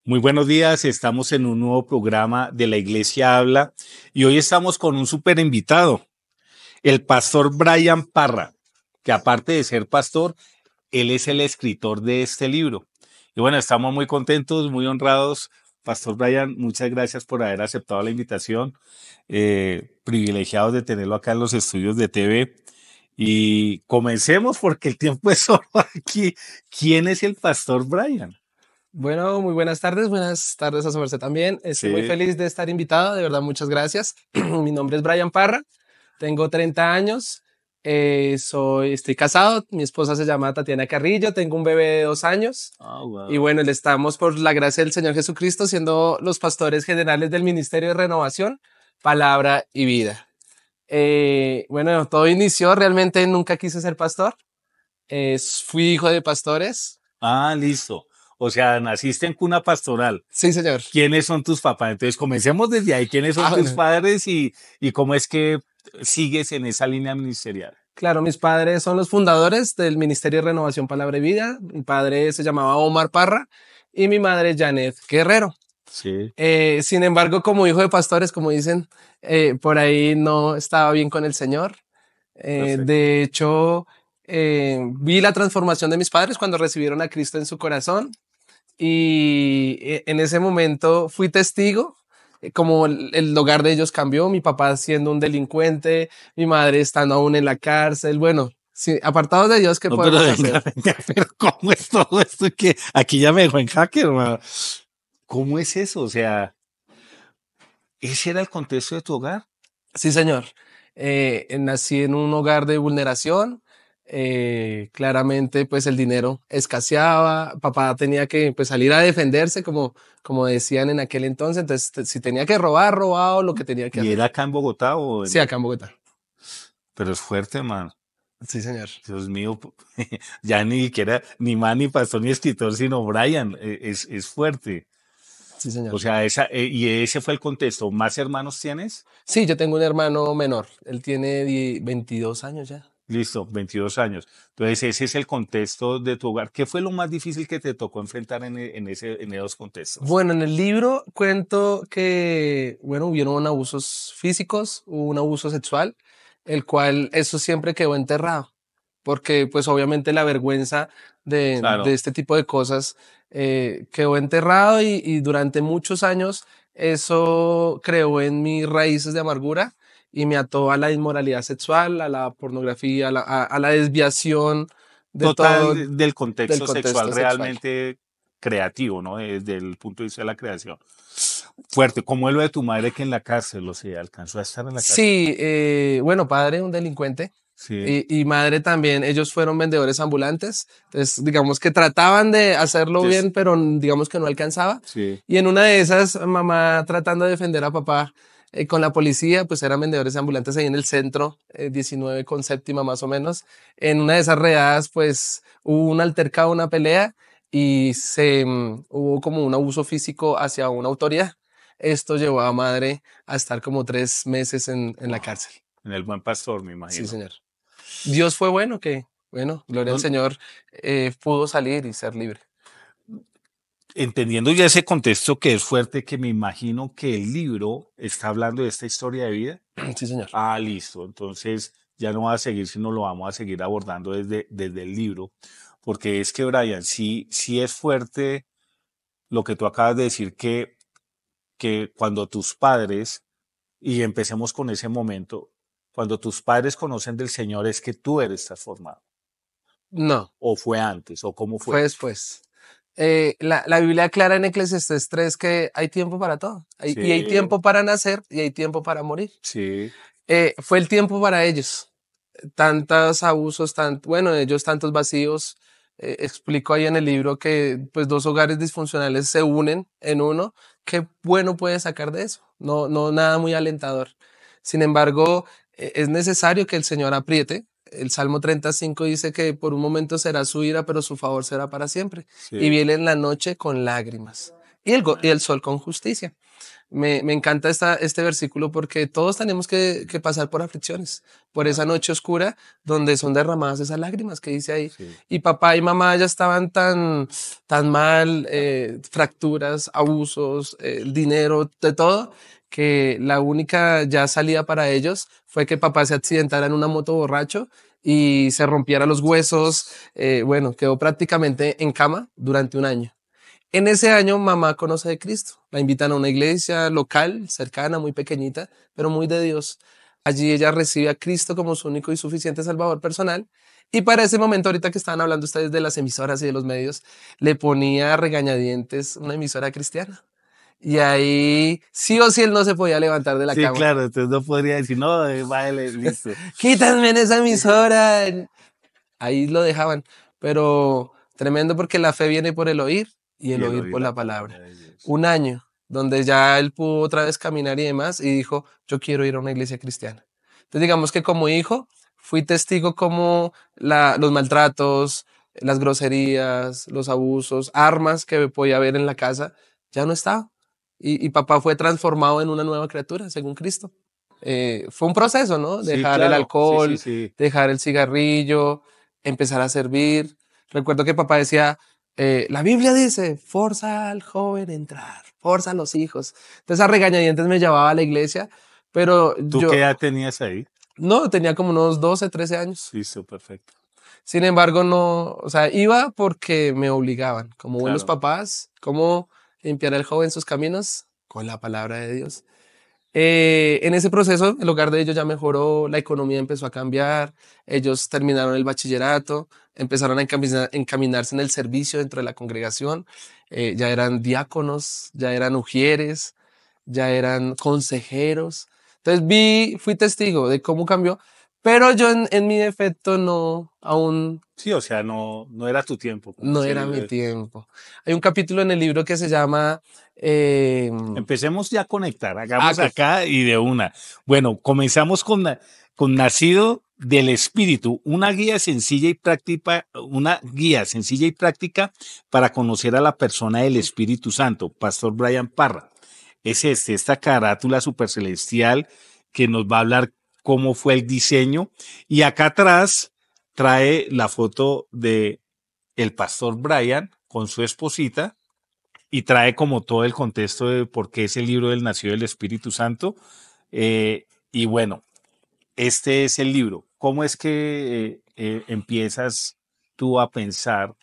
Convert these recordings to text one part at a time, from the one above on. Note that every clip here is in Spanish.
Muy buenos días, estamos en un nuevo programa de la Iglesia Habla y hoy estamos con un súper invitado, el pastor Brian Parra, que aparte de ser pastor, él es el escritor de este libro. Y bueno, estamos muy contentos, muy honrados. Pastor Brian, muchas gracias por haber aceptado la invitación. Privilegiados de tenerlo acá en los estudios de TV. Y comencemos porque el tiempo es solo aquí. ¿Quién es el pastor Brian? Bueno, muy buenas tardes a su merced también. Estoy muy Sí. feliz de estar invitado, de verdad, muchas gracias. Mi nombre es Brian Parra, tengo 30 años, estoy casado, mi esposa se llama Tatiana Carrillo, tengo un bebé de 2 años Oh, y wow. bueno, le estamos por la gracia del Señor Jesucristo siendo los pastores generales del Ministerio de Renovación, Palabra y Vida. Bueno, todo inició, realmente nunca quise ser pastor, fui hijo de pastores. Ah, listo. O sea, naciste en cuna pastoral. Sí, señor. ¿Quiénes son tus papás? Entonces, comencemos desde ahí. ¿Quiénes son Ah, tus bueno. padres y cómo es que sigues en esa línea ministerial? Claro, mis padres son los fundadores del Ministerio de Renovación Palabra y Vida. Mi padre se llamaba Omar Parra y mi madre Janet Guerrero. Sí, Sin embargo, como hijo de pastores, como dicen, por ahí no estaba bien con el Señor. perfecto. De hecho, vi la transformación de mis padres cuando recibieron a Cristo en su corazón y en ese momento fui testigo como el hogar de ellos cambió, mi papá siendo un delincuente, mi madre estando aún en la cárcel, bueno, sí, apartados de Dios, ¿qué No, pero podemos venga, hacer? venga, pero ¿cómo es todo esto que aquí ya me dejó en jaque, hermano? ¿Cómo es eso? O sea, ¿ese era el contexto de tu hogar? Sí, señor. Nací en un hogar de vulneración. Claramente, pues el dinero escaseaba. Papá tenía que pues, salir a defenderse, como decían en aquel entonces. Entonces, si tenía que robar, robado lo que tenía que ¿Y hacer. era acá en Bogotá o Sí, en...? acá en Bogotá. Pero es fuerte, hermano. Sí, señor. Dios mío, ya ni siquiera ni man, ni pastor, ni escritor, sino Brian, es fuerte. Sí, señor. O sea, y ese fue el contexto. ¿Más hermanos tienes? Sí, yo tengo un hermano menor. Él tiene 22 años ya. Listo, 22 años. Entonces, ese es el contexto de tu hogar. ¿Qué fue lo más difícil que te tocó enfrentar en esos contextos? Bueno, en el libro cuento que, bueno, hubieron abusos físicos, hubo un abuso sexual, el cual eso siempre quedó enterrado, porque pues obviamente la vergüenza de Claro, este tipo de cosas quedó enterrado y durante muchos años eso creó en mí raíces de amargura y me ató a la inmoralidad sexual, a la pornografía, a la desviación de todo del del contexto sexual contexto sexual. realmente creativo, ¿no? Desde el punto de vista de la creación. Fuerte, como es lo de tu madre que en la cárcel, o sea, alcanzó a estar en la cárcel. Sí, bueno, padre, un delincuente, Sí, y madre también, ellos fueron vendedores ambulantes, entonces digamos que trataban de hacerlo entonces, bien, pero digamos que no alcanzaba. sí. Y en una de esas, mamá tratando de defender a papá con la policía, pues eran vendedores ambulantes ahí en el centro, 19 con séptima más o menos. En una de esas redadas, pues hubo un altercado, una pelea y hubo como un abuso físico hacia una autoridad. Esto llevó a madre a estar como 3 meses en la Wow. cárcel. En el Buen Pastor, me Sí, imagino. señor. Dios fue bueno que, bueno, gloria al No, Señor, pudo salir y ser libre. entendiendo ya ese contexto que es fuerte, que me imagino que el libro está hablando de esta historia de vida. Sí, señor. Ah, listo. Entonces ya no va a seguir, sino lo vamos a seguir abordando desde el libro. Porque es que, Brian, sí, sí es fuerte lo que tú acabas de decir, que cuando tus padres, y empecemos con ese momento, cuando tus padres conocen del Señor es que tú eres transformado. No, O fue antes, o cómo fue fue. después. La Biblia aclara en Eclesiastés 3 que hay tiempo para todo. Y hay Sí, tiempo para nacer y hay tiempo para morir. sí, Fue el tiempo para ellos. Tantos abusos, bueno, ellos tantos vacíos. Explico ahí en el libro que pues dos hogares disfuncionales se unen en uno. Qué bueno puede sacar de eso. No, no, nada muy alentador. Sin embargo, es necesario que el Señor apriete. El Salmo 35 dice que por un momento será su ira, pero su favor será para siempre. Y sí. viene en la noche con lágrimas. y el sol con justicia. Me encanta este versículo porque todos tenemos que pasar por aflicciones, por esa noche oscura donde son derramadas esas lágrimas que dice ahí. Sí. Y papá y mamá ya estaban tan mal, fracturas, abusos, dinero, de todo, que la única ya salida para ellos fue que papá se accidentara en una moto borracho y se rompiera los huesos. Bueno, quedó prácticamente en cama durante un año. En ese año, mamá conoce de Cristo. La invitan a una iglesia local, cercana, muy pequeñita, pero muy de Dios. Allí ella recibe a Cristo como su único y suficiente Salvador personal. Y para ese momento, ahorita que estaban hablando ustedes de las emisoras y de los medios, le ponía a regañadientes una emisora cristiana. Y ahí sí o sí él no se podía levantar de la Sí, cama. claro, entonces no podría decir, no, vale, listo. Quítanme en esa emisora. Ahí lo dejaban. Pero tremendo porque la fe viene por el oír y el Y el oír oír por la la palabra. palabra de Dios. Un año donde ya él pudo otra vez caminar y demás y dijo, yo quiero ir a una iglesia cristiana. Entonces digamos que como hijo fui testigo como los maltratos, las groserías, los abusos, armas que podía haber en la casa, ya no estaba. Y papá fue transformado en una nueva criatura, según Cristo. Fue un proceso, ¿no? Sí, Dejar el claro, sí, sí, alcohol, sí. dejar el cigarrillo, empezar a servir. Recuerdo que papá decía, la Biblia dice, forza al joven a entrar, forza a los hijos. Entonces a regañadientes me llevaba a la iglesia, pero ¿Tú qué yo edad tenías ahí? no tenía como unos 12, 13 años. Listo, perfecto. Sin embargo, no, o sea, iba porque me obligaban, como buenos Claro. papás, cómo limpiar al joven sus caminos con la palabra de Dios. En ese proceso, el hogar de ellos ya mejoró, la economía empezó a cambiar, ellos terminaron el bachillerato, empezaron a encaminarse en el servicio dentro de la congregación, ya eran diáconos, ya eran ujieres, ya eran consejeros. Entonces fui testigo de cómo cambió, pero yo en mi defecto no, aún Sí, o sea, no, no era tu tiempo, como no dice el era mi libro. tiempo. Hay un capítulo en el libro que se llama... eh, Empecemos ya a conectar, hagamos ok, acá y de una. Bueno, comenzamos con Nacido del Espíritu, una guía sencilla y práctica, una guía sencilla y práctica para conocer a la persona del Espíritu Santo, Pastor Brian Parra. Es esta carátula super celestial que nos va a hablar cómo fue el diseño. Y acá atrás trae la foto de el Pastor Brian con su esposita y trae como todo el contexto de por qué es el libro del Nacido del Espíritu Santo. Y bueno, este es el libro. ¿Cómo es que empiezas tú a pensar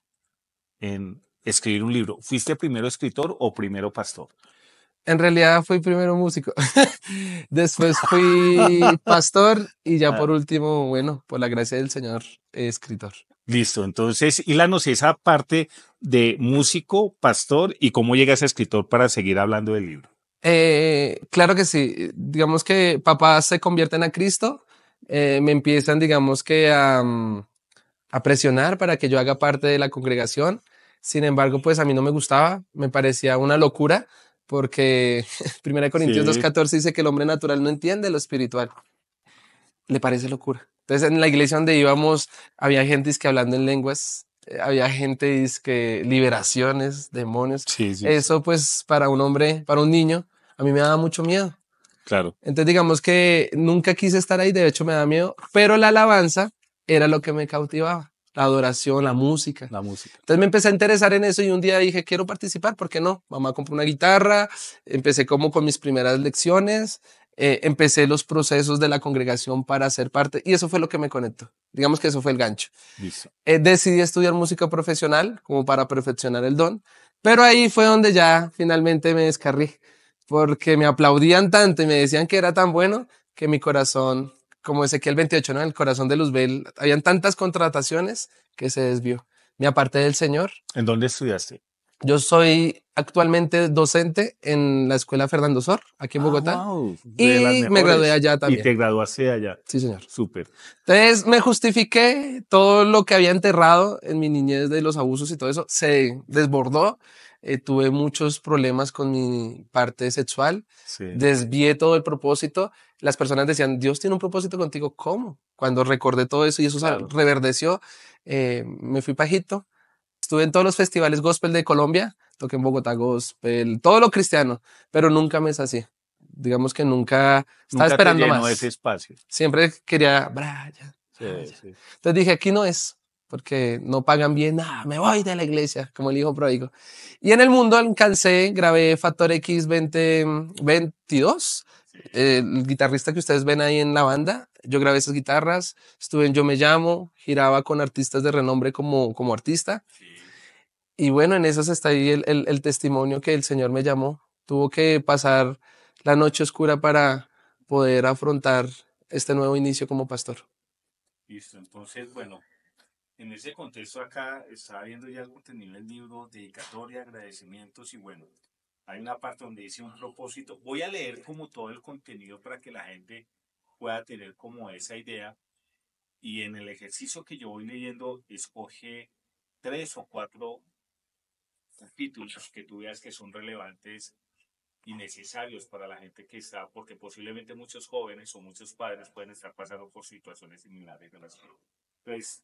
en escribir un libro? ¿Fuiste primero escritor o primero pastor? en realidad fui primero músico, después fui pastor y ya Ah, por último, bueno, por la gracia del Señor, escritor. listo, entonces, hílanos esa parte de músico, pastor y cómo llegas a escritor para seguir hablando del libro. Claro que sí, digamos que papás se convierten a Cristo, me empiezan, digamos que a presionar para que yo haga parte de la congregación. Sin embargo, pues a mí no me gustaba, me parecía una locura, porque 1 Corintios Sí, 2:14 dice que el hombre natural no entiende lo espiritual, le parece locura. Entonces en la iglesia donde íbamos había gente que hablando en lenguas, había gente que liberaciones, demonios. sí, sí, sí, Eso pues para un hombre, para un niño, a mí me daba mucho miedo. claro, Entonces digamos que nunca quise estar ahí, de hecho me da miedo, pero la alabanza era lo que me cautivaba, la adoración, la música. la música. Entonces me empecé a interesar en eso y un día dije, quiero participar, ¿por qué no? Mamá compró una guitarra, empecé como con mis primeras lecciones, empecé los procesos de la congregación para ser parte y eso fue lo que me conectó. Digamos que eso fue el gancho. Listo. Decidí estudiar música profesional como para perfeccionar el don, pero ahí fue donde ya finalmente me descarrí, porque me aplaudían tanto y me decían que era tan bueno que mi corazón, como Ezequiel 28, ¿no? El corazón de Luzbel, habían tantas contrataciones que se desvió. Me aparté del Señor. ¿En dónde estudiaste? Yo soy actualmente docente en la Escuela Fernando Sor, aquí en Ah, Bogotá, wow, de las y me gradué mejores. allá Y también. te graduaste de allá. Sí, señor. Súper. Entonces me justifiqué todo lo que había enterrado en mi niñez de los abusos y todo eso se desbordó. Tuve muchos problemas con mi parte sexual, Sí, desvié todo el propósito. Las personas decían, Dios tiene un propósito contigo. ¿Cómo? Cuando recordé todo eso y eso claro. reverdeció, me fui para Egipto. estuve en todos los festivales gospel de Colombia, toqué en Bogotá gospel, todo lo cristiano, pero nunca me sacié. Digamos que nunca estaba Nunca te esperando llenó ese más. espacio. Siempre quería, Brian, Sí, Brian. sí. Entonces dije, aquí no es, porque no pagan bien, nada, me voy de la iglesia, como el hijo pródigo. Y en el mundo alcancé, grabé Factor X 2022, el guitarrista que ustedes ven ahí en la banda, yo grabé esas guitarras, estuve en Yo Me Llamo, giraba con artistas de renombre como artista. Y bueno, en eso está ahí el testimonio que el Señor me llamó. Tuvo que pasar la noche oscura para poder afrontar este nuevo inicio como pastor. Listo, entonces, bueno, en ese contexto acá estaba viendo ya algo contenido el libro, dedicatoria, agradecimientos y bueno, hay una parte donde dice un propósito. Voy a leer como todo el contenido para que la gente pueda tener como esa idea y en el ejercicio que yo voy leyendo escoge 3 o 4 capítulos que tú veas que son relevantes y necesarios para la gente que está, porque posiblemente muchos jóvenes o muchos padres pueden estar pasando por situaciones similares. Entonces,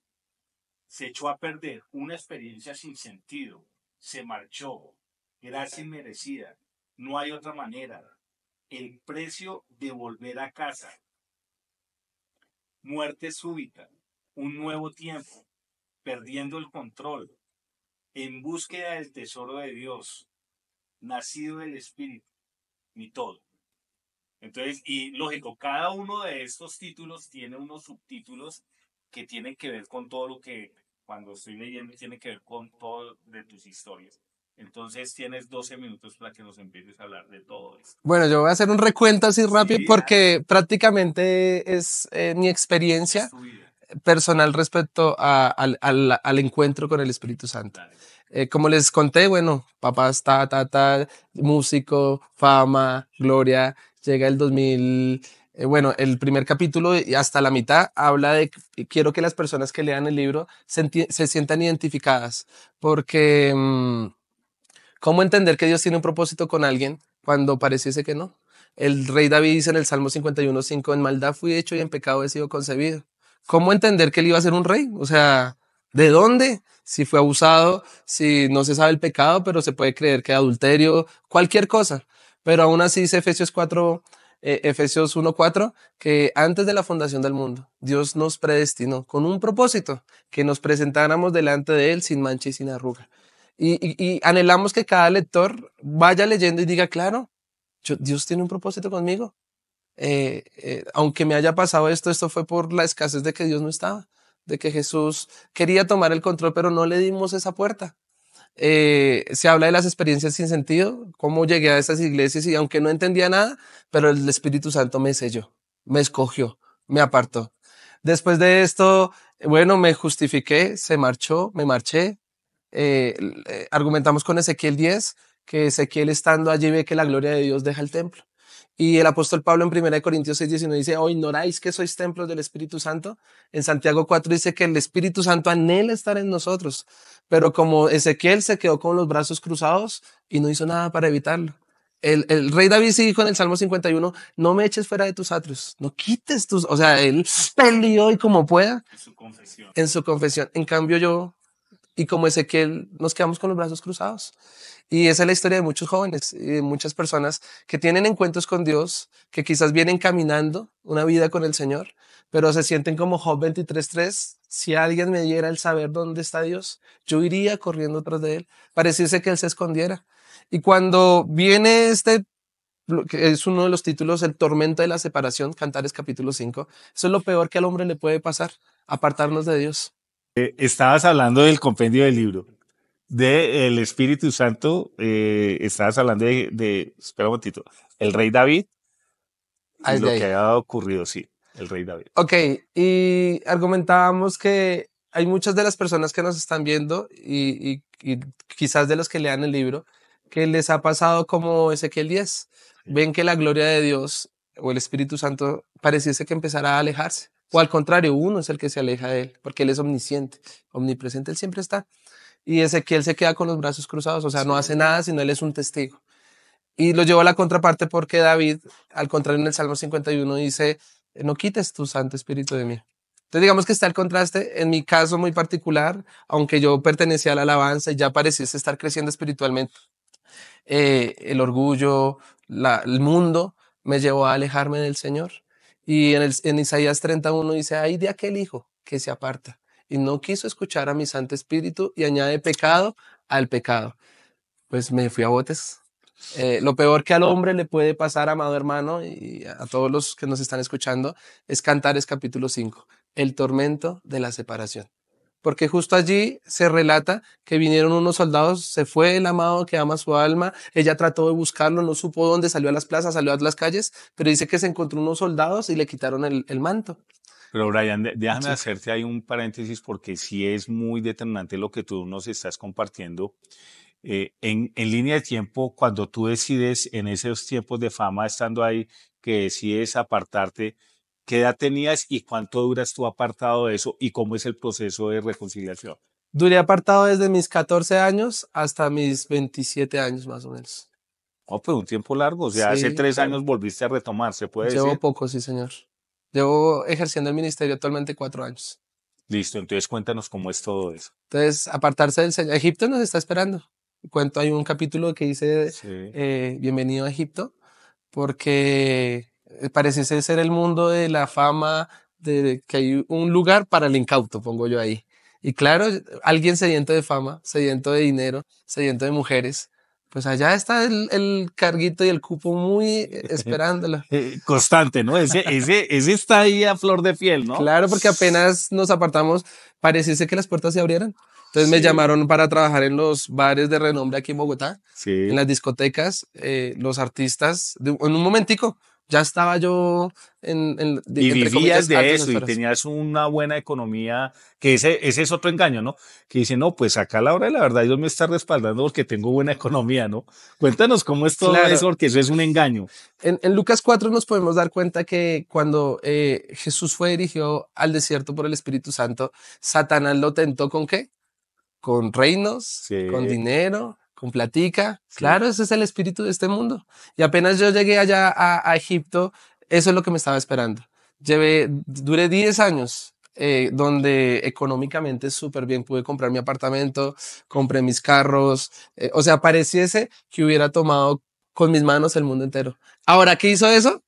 se echó a perder una experiencia sin sentido, se marchó, gracia inmerecida, no hay otra manera. El precio de volver a casa, muerte súbita, un nuevo tiempo, perdiendo el control, en búsqueda del tesoro de Dios, nacido del Espíritu, ni todo. Entonces, y lógico, cada uno de estos títulos tiene unos subtítulos que tienen que ver con todo lo que cuando estoy leyendo tiene que ver con todo de tus historias. Entonces tienes 12 minutos para que nos empieces a hablar de todo esto. Bueno, yo voy a hacer un recuento así rápido Sí, porque prácticamente es mi experiencia es tu vida. personal respecto al encuentro con el Espíritu Santo. Dale. Como les conté, bueno, papá está, músico, fama, gloria, llega el 2000, bueno, el primer capítulo y hasta la mitad habla de que quiero que las personas que lean el libro se sientan identificadas, porque ¿cómo entender que Dios tiene un propósito con alguien cuando pareciese que no? El rey David dice en el Salmo 51:5, en maldad fui hecho y en pecado he sido concebido. ¿Cómo entender que él iba a ser un rey? O sea, ¿de dónde? Si fue abusado, si no se sabe el pecado, pero se puede creer que adulterio, cualquier cosa. Pero aún así dice Efesios 1:4, que antes de la fundación del mundo, Dios nos predestinó con un propósito, que nos presentáramos delante de Él sin mancha y sin arruga. Y anhelamos que cada lector vaya leyendo y diga, claro, Dios tiene un propósito conmigo. Aunque me haya pasado esto fue por la escasez de que Dios no estaba, de que Jesús quería tomar el control, pero no le dimos esa puerta. Se habla de las experiencias sin sentido, cómo llegué a esas iglesias y aunque no entendía nada, pero el Espíritu Santo me selló, me escogió, me apartó. Después de esto, bueno, me justifiqué, se marchó, me marché. Argumentamos con Ezequiel 10, que Ezequiel estando allí ve que la gloria de Dios deja el templo. Y el apóstol Pablo en 1 Corintios 6:19 dice, ¿o ignoráis que sois templos del Espíritu Santo? En Santiago 4 dice que el Espíritu Santo anhela estar en nosotros, pero como Ezequiel se quedó con los brazos cruzados y no hizo nada para evitarlo. El rey David sí dijo en el Salmo 51, no me eches fuera de tus atrios, no quites tus, o sea, él peleó y como pueda En su confesión. en su confesión. En cambio yo y como Ezequiel nos quedamos con los brazos cruzados. Y esa es la historia de muchos jóvenes y de muchas personas que tienen encuentros con Dios, que quizás vienen caminando una vida con el Señor, pero se sienten como Job 23:3. Si alguien me diera el saber dónde está Dios, yo iría corriendo tras de él. Pareciese que él se escondiera. Y cuando viene que es uno de los títulos, el tormento de la separación, Cantares capítulo 5, eso es lo peor que al hombre le puede pasar, apartarnos de Dios. Estabas hablando del compendio del libro. Del Espíritu Santo, estabas hablando espera un momentito, el rey David y Desde lo que ahí. había ocurrido, sí, el rey David. Ok, y argumentábamos que hay muchas de las personas que nos están viendo y quizás de los que lean el libro, que les ha pasado como Ezequiel 10. Ven que la gloria de Dios o el Espíritu Santo pareciese que empezará a alejarse. O al contrario, uno es el que se aleja de él, porque él es omnisciente, omnipresente, él siempre está. Y Ezequiel se queda con los brazos cruzados, o sea, no hace nada, sino él es un testigo. Y lo llevó a la contraparte porque David, al contrario en el Salmo 51, dice, no quites tu Santo Espíritu de mí. Entonces digamos que está el contraste, en mi caso muy particular, aunque yo pertenecía a la alabanza y ya pareciese estar creciendo espiritualmente, el orgullo, el mundo me llevó a alejarme del Señor. Y en Isaías 31 dice, ay de aquel hijo que se aparta y no quiso escuchar a mi Santo Espíritu y añade pecado al pecado. Pues me fui a botes. Lo peor que al hombre le puede pasar, amado hermano, y a todos los que nos están escuchando, es Cantares capítulo 5, el tormento de la separación. Porque justo allí se relata que vinieron unos soldados, se fue el amado que ama su alma, ella trató de buscarlo, no supo dónde, salió a las plazas, salió a las calles, pero dice que se encontró unos soldados y le quitaron el manto. Pero Brian, déjame Sí. hacerte ahí un paréntesis porque sí es muy determinante lo que tú nos estás compartiendo. En línea de tiempo, cuando tú decides en esos tiempos de fama, estando ahí, que decides apartarte, ¿qué edad tenías y cuánto duras tú apartado de eso y cómo es el proceso de reconciliación? Duré apartado desde mis 14 años hasta mis 27 años más o menos. Oh, pues un tiempo largo, o sea, hace Sí, 3 años volviste a retomar, ¿se puede llevo decir? poco, sí señor. Llevo ejerciendo el ministerio actualmente 4 años. Listo, entonces cuéntanos cómo es todo eso. Entonces, apartarse del Señor. Egipto nos está esperando. Cuento, hay un capítulo que dice Sí. Bienvenido a Egipto, porque pareciese ser el mundo de la fama, de que hay un lugar para el incauto, pongo yo ahí. Y claro, alguien sediento de fama, sediento de dinero, sediento de mujeres, pues allá está el carguito y el cupo muy esperándolo. Constante, ¿no? Ese está ahí a flor de piel, ¿no? Claro, porque apenas nos apartamos, pareciese que las puertas se abrieran. Entonces me Sí, llamaron para trabajar en los bares de renombre aquí en Bogotá, en sí. las discotecas, los artistas, en un momentico, ya estaba yo Y entre vivías comillas, de altas eso y esferas. tenías una buena economía, que ese es otro engaño, ¿no? Que dice, no, pues acá a la hora de la verdad Dios me está respaldando porque tengo buena economía, ¿no? Cuéntanos cómo es todo Claro, eso, porque eso es un engaño. en Lucas 4 nos podemos dar cuenta que cuando Jesús fue dirigido al desierto por el Espíritu Santo, Satanás lo tentó ¿con qué? Con reinos, con Sí, dinero, con platica. sí. Claro, ese es el espíritu de este mundo. Y apenas yo llegué allá a Egipto, eso es lo que me estaba esperando. Duré 10 años donde económicamente súper bien pude comprar mi apartamento, compré mis carros, o sea, pareciese que hubiera tomado con mis manos el mundo entero. Ahora, ¿qué hizo eso?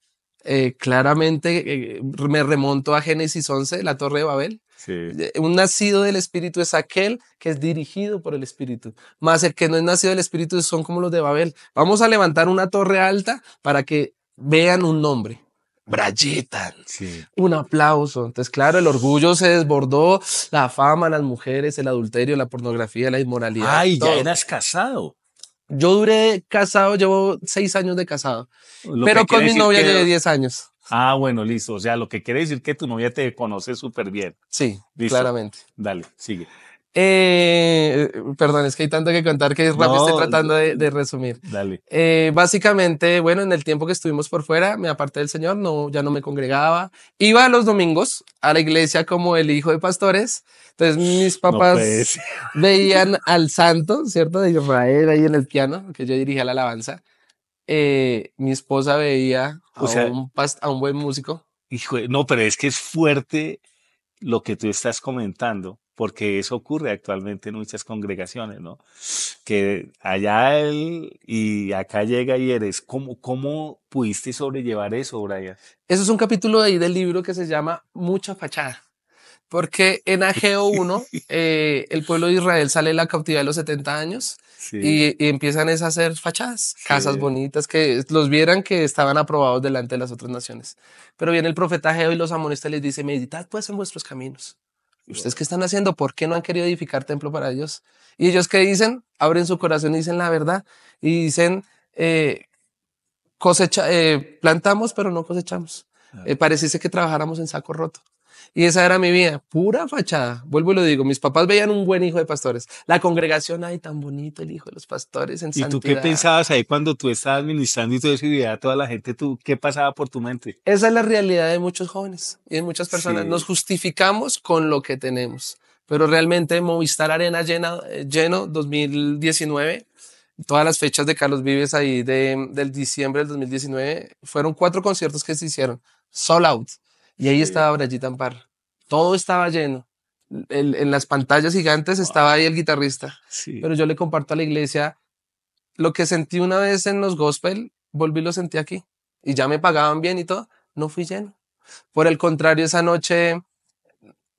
Claramente me remonto a Génesis 11, la Torre de Babel. Sí. Un nacido del Espíritu es aquel que es dirigido por el Espíritu. Más el que no es nacido del Espíritu son como los de Babel. Vamos a levantar una torre alta para que vean un nombre. Brayitan. Sí. Un aplauso. Entonces, claro, el orgullo se desbordó, la fama, las mujeres, el adulterio, la pornografía, la inmoralidad, Ay, ya todo. eras casado. Yo duré casado, llevo 6 años de casado, Lo que pero con quiere mi decir novia que, llevé 10 años. bueno, listo. O sea, lo que quiere decir que tu novia te conoce súper bien. Sí, Listo. claramente. Dale, sigue. Perdón, es que hay tanto que contar que rápido estoy No, tratando de resumir. dale. Básicamente, bueno, en el tiempo que estuvimos por fuera, me aparté del Señor, no, ya no me congregaba. Iba los domingos a la iglesia como el hijo de pastores. Entonces mis No papás puedes. veían al santo, ¿cierto? De Israel ahí en el piano, que yo dirigía la alabanza. Mi esposa veía O sea, a un buen músico. hijo, no, pero es que es fuerte lo que tú estás comentando, porque eso ocurre actualmente en muchas congregaciones, ¿no? Que allá él y acá llega y eres. ¿Cómo pudiste sobrellevar eso, Brian? Eso es un capítulo ahí del libro que se llama Mucha Fachada. Porque en Ageo 1, el pueblo de Israel sale de la cautividad de los 70 años Sí, y empiezan a hacer fachadas, casas sí, bonitas que los vieran que estaban aprobados delante de las otras naciones. Pero viene el profeta Ageo y los amonestas les dice, meditad pues en vuestros caminos. ¿Y ustedes qué están haciendo? ¿Por qué no han querido edificar templo para Dios? Y ellos qué dicen, abren su corazón y dicen la verdad y dicen, plantamos pero no cosechamos. claro. Pareciese que trabajáramos en saco roto. Y esa era mi vida, pura fachada. Vuelvo y lo digo, mis papás veían un buen hijo de pastores. La congregación, ay, tan bonito el hijo de los pastores en ¿Y tú qué santidad. pensabas ahí cuando tú estabas ministrando y todo eso y veías a toda la gente, qué pasaba por tu mente? Esa es la realidad de muchos jóvenes y de muchas personas. Nos Sí, justificamos con lo que tenemos. Pero realmente Movistar Arena lleno 2019, todas las fechas de Carlos Vives ahí del diciembre del 2019, fueron 4 conciertos que se hicieron, sold out. Y ahí sí. estaba Brayitan Parra. todo estaba lleno. En las pantallas gigantes estaba ahí el guitarrista. Sí. Pero yo le comparto a la iglesia lo que sentí una vez en los gospel, volví y lo sentí aquí. Y ya me pagaban bien y todo. No fui lleno. Por el contrario, esa noche,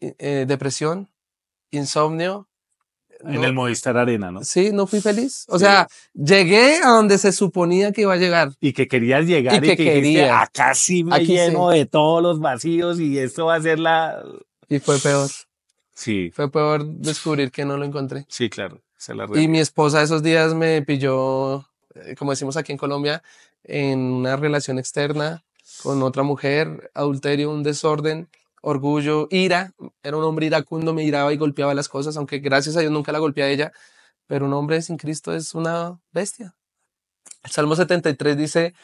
depresión, insomnio. En No, el Movistar Arena, ¿no? sí, no fui feliz. O Sí. sea, llegué a donde se suponía que iba a llegar. Y que querías llegar Y y que que dijiste, quería. acá sí me Aquí lleno sí. de todos los vacíos y esto va a ser la... Y fue peor. Sí, Fue peor descubrir que no lo encontré. sí, claro, esa es la Y realidad. mi esposa esos días me pilló, como decimos aquí en Colombia, en una relación externa con otra mujer, adulterio, un desorden, orgullo, ira. Era un hombre iracundo, me iraba y golpeaba las cosas, aunque gracias a Dios nunca la golpeé a ella. Pero un hombre sin Cristo es una bestia. El Salmo 73 dice,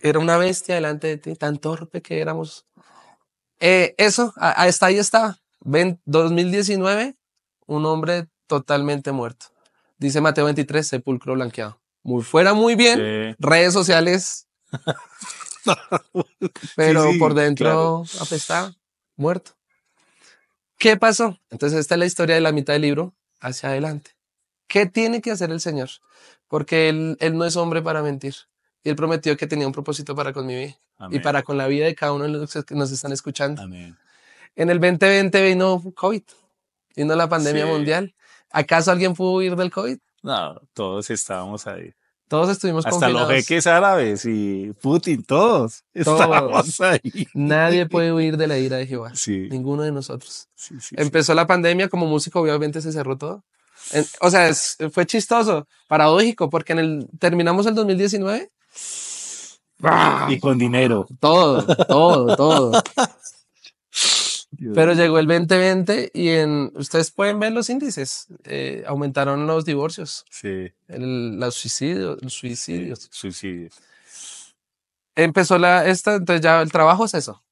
era una bestia delante de ti, tan torpe que éramos. Eso, hasta ahí estaba. 2019, un hombre totalmente muerto. Dice Mateo 23, sepulcro blanqueado. Muy fuera, muy bien, Sí, redes sociales, sí, pero por sí, claro. dentro apestaba, muerto. ¿Qué pasó? Entonces esta es la historia de la mitad del libro hacia adelante. ¿Qué tiene que hacer el Señor? Porque él no es hombre para mentir. Y él prometió que tenía un propósito para con mi vida y Amén, para con la vida de cada uno de los que nos están escuchando. amén. En el 2020 vino COVID, vino la pandemia Sí. mundial. ¿Acaso alguien pudo huir del COVID? No, todos estábamos ahí. Todos estuvimos Hasta los confinados. jeques árabes y Putin, todos Todos. estábamos ahí. Nadie puede huir de la ira de Jehová. Sí, Ninguno de nosotros. sí, sí, sí. Empezó la pandemia, como músico obviamente se cerró todo. O sea, fue chistoso, paradójico, porque terminamos el 2019. Y con dinero. Todo. Dios Pero mío. llegó el 2020 y ustedes pueden ver los índices. Aumentaron los divorcios, Sí, los suicidios. sí, suicidio. Empezó entonces ya el trabajo es eso.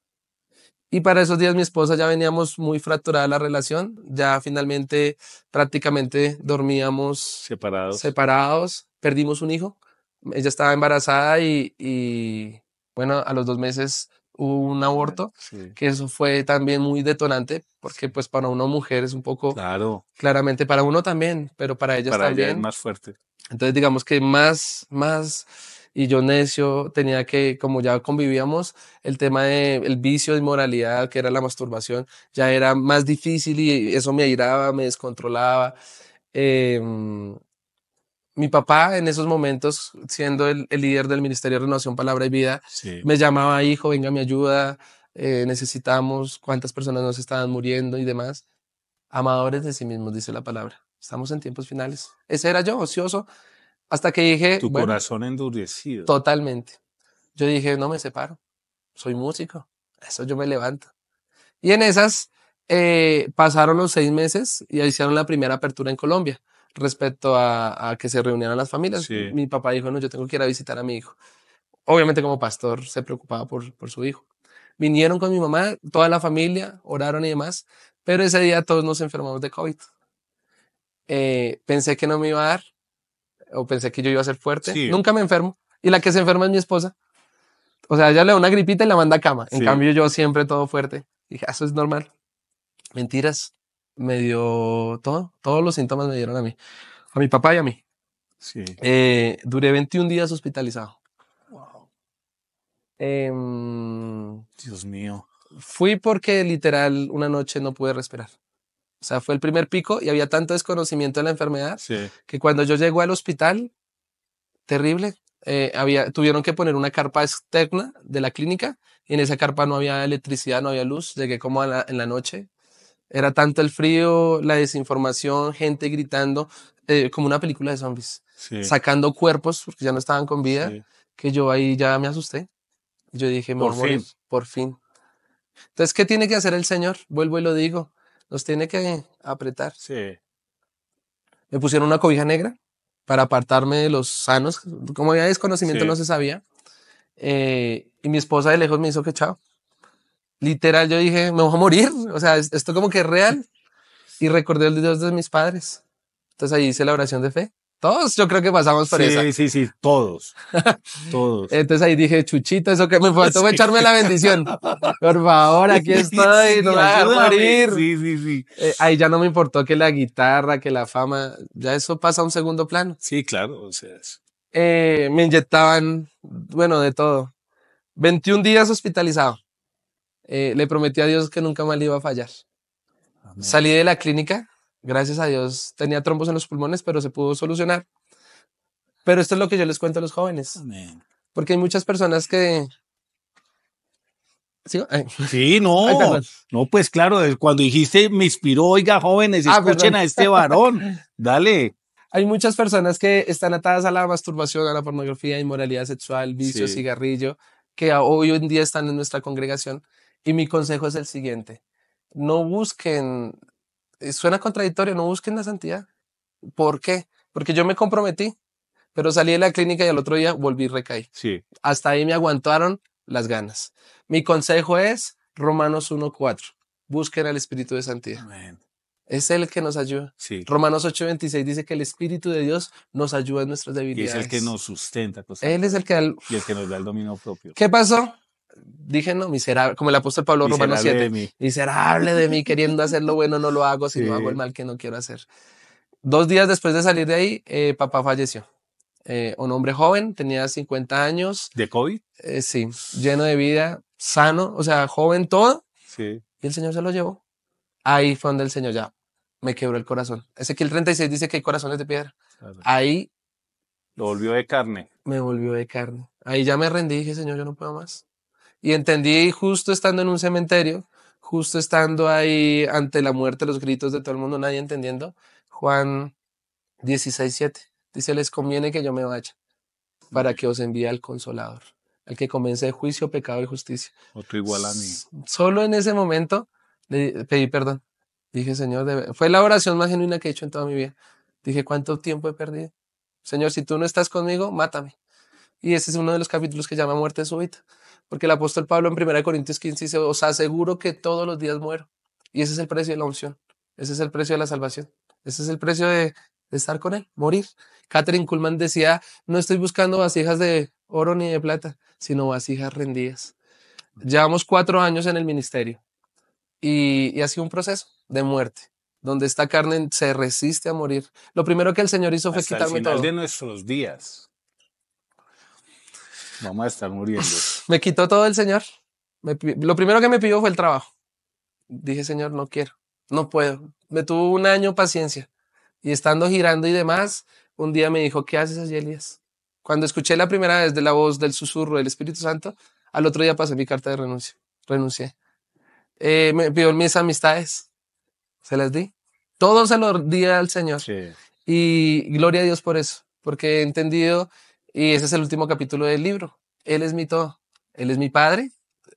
Y para esos días mi esposa ya veníamos muy fracturada la relación, ya finalmente prácticamente dormíamos Separados. separados, perdimos un hijo, ella estaba embarazada y bueno, a los 2 meses hubo un aborto, Sí, que eso fue también muy detonante, porque pues para una mujer es un poco, claro. claramente para uno también, pero para ellas Para ella es también. más fuerte. Entonces, digamos que y yo necio, tenía que, como ya convivíamos, el tema del vicio de inmoralidad, que era la masturbación, ya era más difícil y eso me airaba, me descontrolaba. Mi papá, en esos momentos, siendo el líder del Ministerio de Renovación, Palabra y Vida, Sí, me llamaba, hijo, venga, me ayuda, necesitamos, cuántas personas nos estaban muriendo y demás. Amadores de sí mismos, dice la palabra. Estamos en tiempos finales. Ese era yo, ocioso, hasta que dije, tu bueno, corazón endurecido. totalmente. Yo dije, no me separo, soy músico, eso yo me levanto. Y en esas pasaron los 6 meses y hicieron la primera apertura en Colombia respecto a que se reunieran las familias. Sí, Mi papá dijo, no, yo tengo que ir a visitar a mi hijo. Obviamente como pastor se preocupaba por su hijo. Vinieron con mi mamá, toda la familia, oraron y demás, pero ese día todos nos enfermamos de COVID. Pensé que no me iba a dar, o pensé que yo iba a ser fuerte. sí, Nunca me enfermo. Y la que se enferma es mi esposa. O sea, ella le da una gripita y la manda a cama. En sí. cambio, yo siempre todo fuerte. Dije, eso es normal. Mentiras. Me dio todo. Todos los síntomas me dieron a mí. A mi papá y a mí. Sí. Duré 21 días hospitalizado. Wow. Em, Dios mío. Fui porque literal una noche no pude respirar. O sea, fue el primer pico y había tanto desconocimiento de la enfermedad Sí. que cuando yo llego al hospital, terrible, tuvieron que poner una carpa externa de la clínica y en esa carpa no había electricidad, no había luz. Llegué como en la noche. Era tanto el frío, la desinformación, gente gritando, como una película de zombies, Sí. sacando cuerpos porque ya no estaban con vida, Sí. que yo ahí ya me asusté. Yo dije, me voy Por a morir, fin. por fin. Entonces, ¿qué tiene que hacer el Señor? Vuelvo y lo digo, nos tiene que apretar. Sí. Me pusieron una cobija negra para apartarme de los sanos. Como había desconocimiento, Sí. no se sabía. Y mi esposa de lejos me hizo que chao. Literal, yo dije, me voy a morir. O sea, esto como que es real. Y recordé el Dios de mis padres. Entonces ahí hice la oración de fe. Todos yo creo que pasamos por esa. Sí, todos. Todos. Entonces ahí dije, Chuchito, eso que me faltó fue echarme la bendición. Por favor, aquí estoy, no me vas a dejar morir. Sí. Ahí ya no me importó que la guitarra, que la fama, ya eso pasa a un segundo plano. Sí, claro, o sea. Me inyectaban, bueno, de todo. 21 días hospitalizado. Le prometí a Dios que nunca más le iba a fallar. Amén. Salí de la clínica, gracias a Dios tenía trombos en los pulmones, pero se pudo solucionar. Pero esto es lo que yo les cuento a los jóvenes. Amén. Porque hay muchas personas que... ¿Sí? Ay. Sí, no. Ay, perdón. No, pues claro, cuando dijiste me inspiró, oiga, jóvenes, escuchen perdón. a este varón. Dale. Hay muchas personas que están atadas a la masturbación, a la pornografía, inmoralidad sexual, vicio, Sí. cigarrillo, que hoy en día están en nuestra congregación. Y mi consejo es el siguiente. No busquen, suena contradictorio, no busquen la santidad. ¿Por qué? Porque yo me comprometí, pero salí de la clínica y al otro día volví y recaí. Sí. Hasta ahí me aguantaron las ganas. Mi consejo es Romanos 1:4. Busquen al Espíritu de Santidad. Amén. Es el que nos ayuda. Sí. Romanos 8:26 dice que el Espíritu de Dios nos ayuda en nuestras Y debilidades. es el que nos sustenta. Él es el que... Y el que nos da el dominio propio. ¿Qué pasó? Dije, no, miserable, como el apóstol Pablo, Romanos 7. De mí. Miserable de mí, queriendo hacer lo bueno no lo hago, sino hago el mal que no quiero hacer. 2 días después de salir de ahí, papá falleció. Un hombre joven, tenía 50 años. ¿De COVID? Sí, lleno de vida, sano, o sea, joven todo. Sí. Y el Señor se lo llevó. Ahí fue donde el Señor ya me quebró el corazón. Ezequiel 36 dice que hay corazones de piedra. Claro. Ahí Lo volvió de carne. me volvió de carne. Ahí ya me rendí y dije, Señor, yo no puedo más. Y entendí justo estando en un cementerio, justo estando ahí ante la muerte, los gritos de todo el mundo, nadie entendiendo. Juan 16:7 dice, les conviene que yo me vaya para que os envíe al Consolador, al que convence de juicio, pecado y justicia. Otro igual a mí. Solo en ese momento le pedí perdón. Dije, Señor, fue la oración más genuina que he hecho en toda mi vida. Dije, ¿cuánto tiempo he perdido? Señor, si tú no estás conmigo, mátame. Y ese es uno de los capítulos que llama muerte súbita. Porque el apóstol Pablo en 1 Corintios 15 dice, os aseguro que todos los días muero. Y ese es el precio de la unción. Ese es el precio de la salvación. Ese es el precio de estar con él, morir. Catherine Kuhlman decía, no estoy buscando vasijas de oro ni de plata, sino vasijas rendidas. Llevamos 4 años en el ministerio y ha sido un proceso de muerte, donde esta carne se resiste a morir. Lo primero que el Señor hizo fue Hasta quitarme el final todo. de nuestros días vamos a estar muriendo. Me quitó todo el Señor. Lo primero que me pidió fue el trabajo. Dije, Señor, no quiero, no puedo. Me tuvo 1 año paciencia. Y estando girando y demás, un día me dijo, ¿qué haces allí, Elías? Cuando escuché la primera vez de la voz del susurro del Espíritu Santo, al otro día pasé mi carta de renuncia. Renuncié. Me pidió mis amistades. Se las di. Todo se lo di al Señor. Sí. Y gloria a Dios por eso. Porque he entendido, y ese es el último capítulo del libro. Él es mi todo. Él es mi Padre.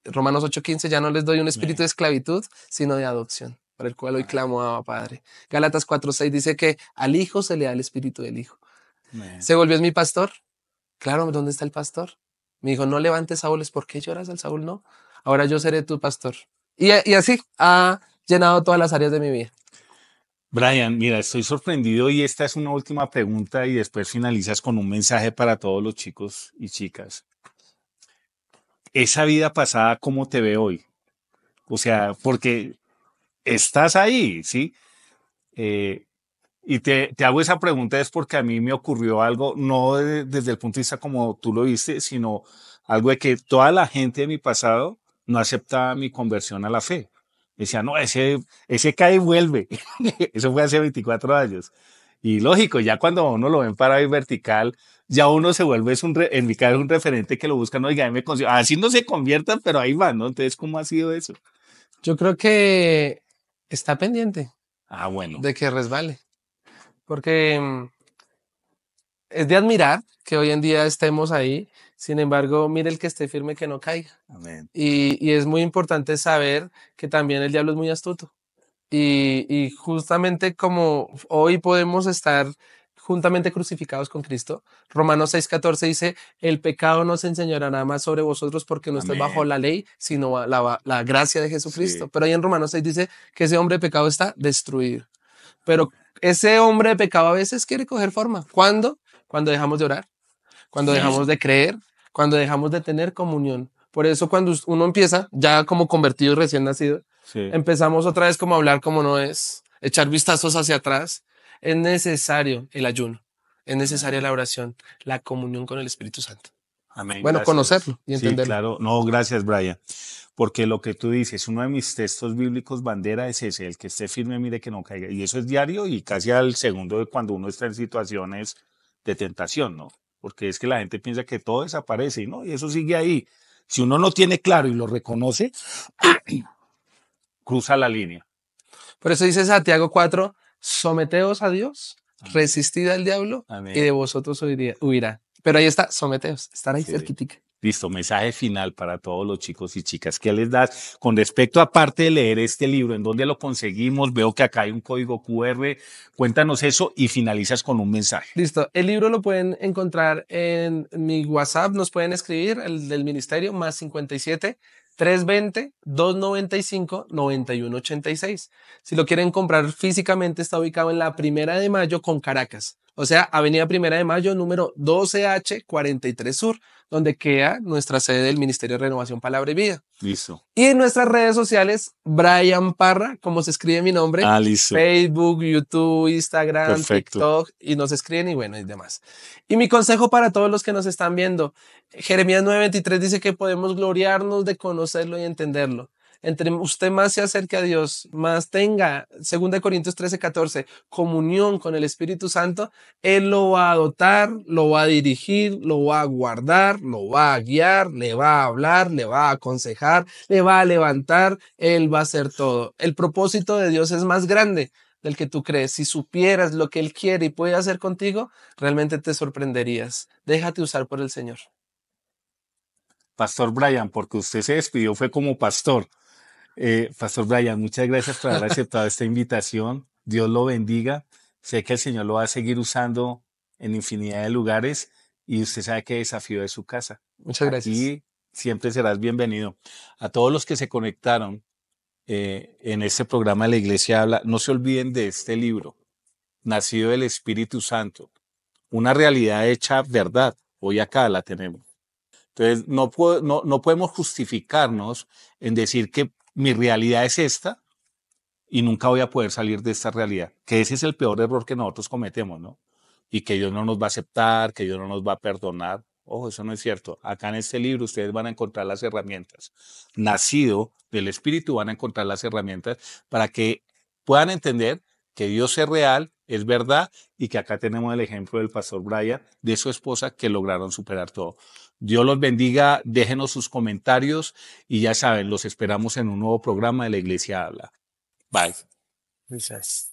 Romanos 8:15, ya no les doy un espíritu de esclavitud, sino de adopción, por el cual hoy clamo a Padre. Gálatas 4:6 dice que al Hijo se le da el espíritu del Hijo. ¿Se volvió mi pastor? Claro, ¿dónde está el pastor? Me dijo, no levantes Saúl, ¿por qué lloras al Saúl? No, ahora yo seré tu pastor. Y así ha llenado todas las áreas de mi vida. Brian, mira, estoy sorprendido y esta es una última pregunta y después finalizas con un mensaje para todos los chicos y chicas. Esa vida pasada, ¿cómo te ve hoy? O sea, porque estás ahí, ¿sí? Y te hago esa pregunta es porque a mí me ocurrió algo, no desde el punto de vista como tú lo viste, sino algo de que toda la gente de mi pasado no aceptaba mi conversión a la fe. Decía, no, ese cae y vuelve. Eso fue hace 24 años. Y lógico, ya cuando uno lo ven parado y vertical, ya uno se vuelve, en mi caso, un referente que lo buscan, oiga, así no se conviertan, pero ahí van, ¿no? Entonces, ¿cómo ha sido eso? Yo creo que está pendiente Bueno. de que resbale. Porque es de admirar que hoy en día estemos ahí. Sin embargo, mire el que esté firme que no caiga. Amén. Y es muy importante saber que también el diablo es muy astuto. Y justamente como hoy podemos estar juntamente crucificados con Cristo, Romanos 6:14 dice, el pecado no se enseñará más sobre vosotros porque no estáis bajo la ley, sino la gracia de Jesucristo. Sí. Pero ahí en Romanos 6 dice que ese hombre de pecado está destruido. Pero ese hombre de pecado a veces quiere coger forma. ¿Cuándo? Cuando dejamos de orar, cuando dejamos de creer, cuando dejamos de tener comunión. Por eso cuando uno empieza, ya como convertido y recién nacido, Sí. empezamos otra vez como a hablar como no es, echar vistazos hacia atrás. Es necesario el ayuno, es necesaria la oración, la comunión con el Espíritu Santo. Amén, Bueno, gracias. conocerlo y Sí, entenderlo. claro. No, gracias, Brian. Porque lo que tú dices, uno de mis textos bíblicos bandera es ese, el que esté firme, mire que no caiga. Y eso es diario y casi al segundo de cuando uno está en situaciones de tentación, ¿no? Porque es que la gente piensa que todo desaparece y no, y eso sigue ahí. Si uno no tiene claro y lo reconoce, cruza la línea. Por eso dice Santiago 4, someteos a Dios, Amén. resistid al diablo y Amén. de vosotros huirá. Pero ahí está, someteos, estar ahí Sí. cerquitica. Listo, mensaje final para todos los chicos y chicas. ¿Qué les das con respecto, aparte de leer este libro? ¿En dónde lo conseguimos? Veo que acá hay un código QR. Cuéntanos eso y finalizas con un mensaje. Listo, el libro lo pueden encontrar en mi WhatsApp, nos pueden escribir, el del ministerio, más 57 320 295 9186. Si lo quieren comprar físicamente, está ubicado en la Primera de Mayo con Caracas. O sea, Avenida Primera de Mayo, número 12H 43 Sur, donde queda nuestra sede del Ministerio de Renovación, Palabra y Vida. Listo. Y en nuestras redes sociales, Brian Parra, como se escribe mi nombre, Listo. Facebook, YouTube, Instagram, Perfecto. TikTok, y nos escriben y bueno, y demás. Y mi consejo para todos los que nos están viendo, Jeremías 9:23 dice que podemos gloriarnos de conocerlo y entenderlo. Entre usted más se acerque a Dios, más tenga, 2 Corintios 13:14, comunión con el Espíritu Santo, Él lo va a dotar, lo va a dirigir, lo va a guardar, lo va a guiar, le va a hablar, le va a aconsejar, le va a levantar, Él va a hacer todo. El propósito de Dios es más grande del que tú crees. Si supieras lo que Él quiere y puede hacer contigo, realmente te sorprenderías. Déjate usar por el Señor. Pastor Brian, porque usted se despidió, fue como pastor. Pastor Brian, muchas gracias por haber aceptado esta invitación. Dios lo bendiga. Sé que el Señor lo va a seguir usando en infinidad de lugares y usted sabe que desafío es su casa. Muchas gracias. Aquí siempre serás bienvenido. A todos los que se conectaron en este programa de La Iglesia Habla, no se olviden de este libro, Nacido del Espíritu Santo, una realidad hecha verdad. Hoy acá la tenemos. Entonces, no podemos justificarnos en decir que mi realidad es esta y nunca voy a poder salir de esta realidad, que ese es el peor error que nosotros cometemos, ¿no? Y que Dios no nos va a aceptar, que Dios no nos va a perdonar. Ojo, eso no es cierto. Acá en este libro ustedes van a encontrar las herramientas. Nacido del Espíritu van a encontrar las herramientas para que puedan entender que Dios es real, es verdad, y que acá tenemos el ejemplo del pastor Brian, de su esposa, que lograron superar todo. Dios los bendiga, déjenos sus comentarios y ya saben, los esperamos en un nuevo programa de La Iglesia Habla. Bye. Gracias.